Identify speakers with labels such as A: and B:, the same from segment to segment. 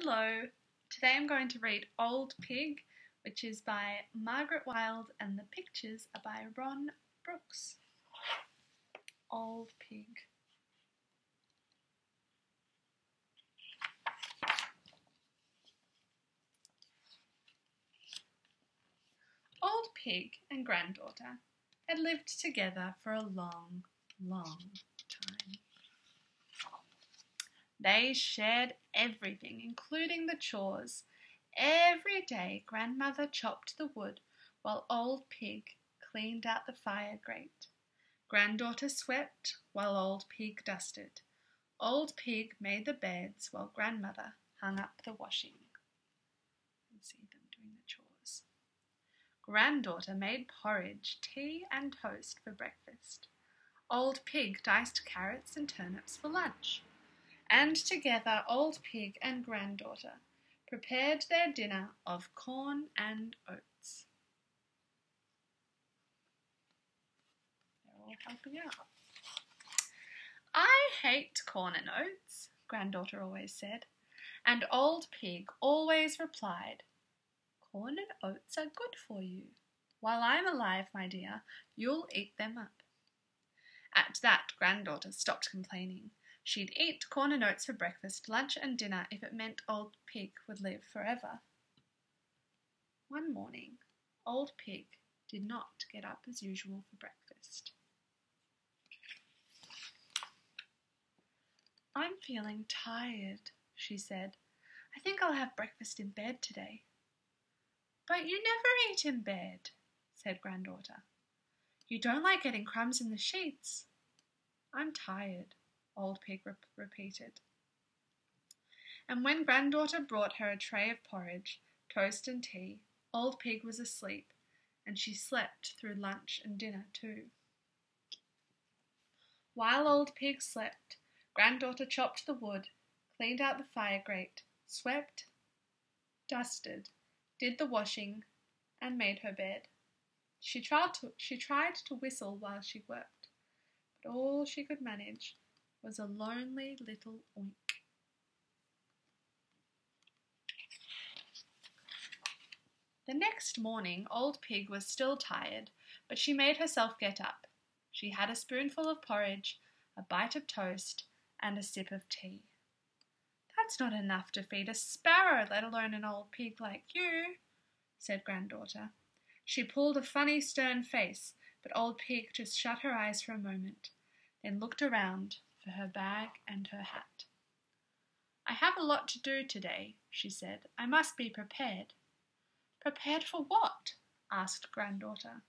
A: Hello, today I'm going to read Old Pig, which is by Margaret Wilde, and the pictures are by Ron Brooks. Old Pig. Old Pig and Granddaughter had lived together for a long, long time. They shared everything, including the chores. Every day Grandmother chopped the wood while Old Pig cleaned out the fire grate. Granddaughter swept while Old Pig dusted. Old Pig made the beds while Grandmother hung up the washing. You can see them doing the chores. Granddaughter made porridge, tea and toast for breakfast. Old Pig diced carrots and turnips for lunch. And together Old Pig and Granddaughter prepared their dinner of corn and oats. They're all helping out. "I hate corn and oats," Granddaughter always said, and Old Pig always replied, "Corn and oats are good for you. While I'm alive, my dear, you'll eat them up." At that, Granddaughter stopped complaining. She'd eat corn and oats for breakfast, lunch and dinner if it meant Old Pig would live forever. One morning, Old Pig did not get up as usual for breakfast. "I'm feeling tired," she said. "I think I'll have breakfast in bed today." "But you never eat in bed," said Granddaughter. "You don't like getting crumbs in the sheets." "I'm tired," Old Pig repeated. And when Granddaughter brought her a tray of porridge, toast and tea, Old Pig was asleep, and she slept through lunch and dinner too. While Old Pig slept, Granddaughter chopped the wood, cleaned out the fire grate, swept, dusted, did the washing, and made her bed. She tried to whistle while she worked, but all she could manage was a lonely little oink. The next morning Old Pig was still tired, but she made herself get up. She had a spoonful of porridge, a bite of toast, and a sip of tea. "That's not enough to feed a sparrow, let alone an old pig like you," said Granddaughter. She pulled a funny stern face, but Old Pig just shut her eyes for a moment, then looked around for her bag and her hat. "I have a lot to do today," she said. "I must be prepared." "Prepared for what?" asked Granddaughter.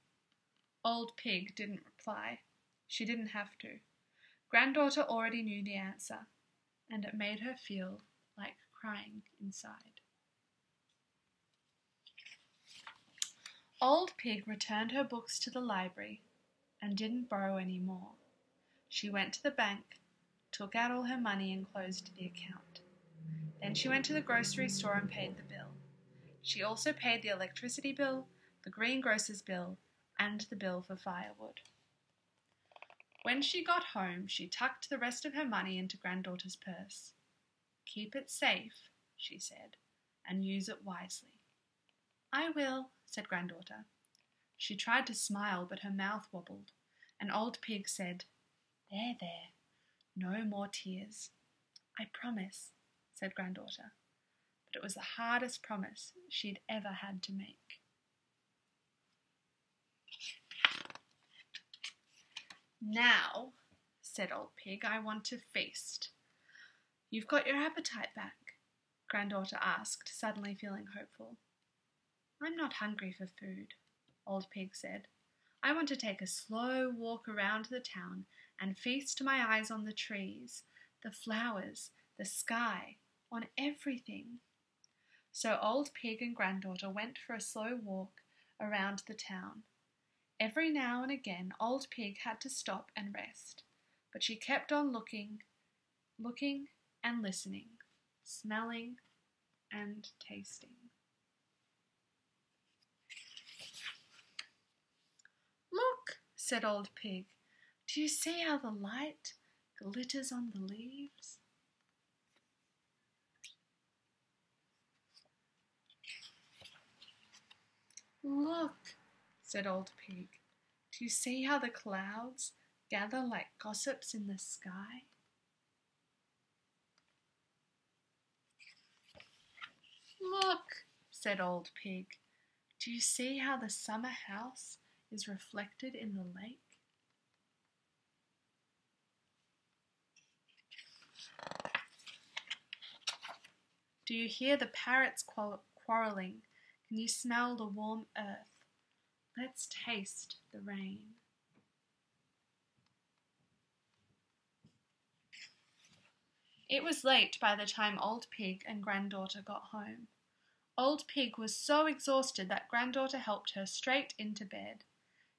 A: Old Pig didn't reply. She didn't have to. Granddaughter already knew the answer, and it made her feel like crying inside. Old Pig returned her books to the library and didn't borrow any more. She went to the bank, took out all her money and closed the account. Then she went to the grocery store and paid the bill. She also paid the electricity bill, the greengrocer's bill, and the bill for firewood. When she got home, she tucked the rest of her money into Granddaughter's purse. "Keep it safe," she said, "and use it wisely." "I will," said Granddaughter. She tried to smile, but her mouth wobbled, and Old Pig said, There, no more tears." "I promise," said Granddaughter, but it was the hardest promise she'd ever had to make. "Now," said Old Pig, "I want to feast." "You've got your appetite back?" Granddaughter asked, suddenly feeling hopeful. "I'm not hungry for food," Old Pig said. "I want to take a slow walk around the town and feast my eyes on the trees, the flowers, the sky, on everything." So Old Pig and Granddaughter went for a slow walk around the town. Every now and again Old Pig had to stop and rest, but she kept on looking and listening, smelling and tasting. "Look," said Old Pig, "do you see how the light glitters on the leaves?" Look, said Old Pig. Do you see how the clouds gather like gossips in the sky? Look, said Old Pig. Do you see how the summer house is reflected in the lake? Do you hear the parrots quarrelling? Can you smell the warm earth? Let's taste the rain. It was late by the time Old Pig and Granddaughter got home. Old Pig was so exhausted that Granddaughter helped her straight into bed.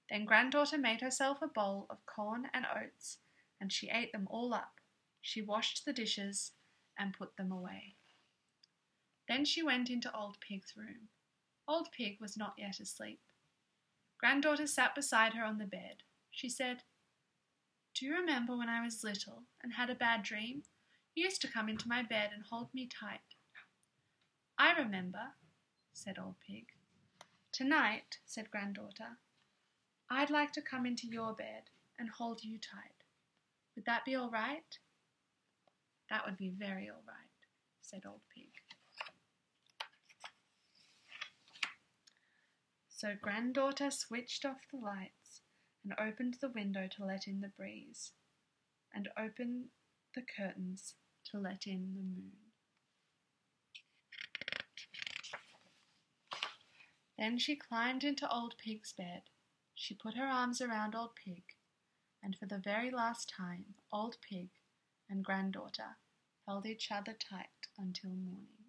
A: Then Granddaughter made herself a bowl of corn and oats, and she ate them all up. She washed the dishes and put them away. Then she went into Old Pig's room. Old Pig was not yet asleep. Granddaughter sat beside her on the bed. She said, "Do you remember when I was little and had a bad dream? You used to come into my bed and hold me tight." "I remember," said Old Pig. "Tonight," said Granddaughter, "I'd like to come into your bed and hold you tight. Would that be all right?" "That would be very all right," said Old Pig. So Granddaughter switched off the lights and opened the window to let in the breeze, and opened the curtains to let in the moon. Then she climbed into Old Pig's bed. She put her arms around Old Pig, and for the very last time, Old Pig and Granddaughter held each other tight until morning.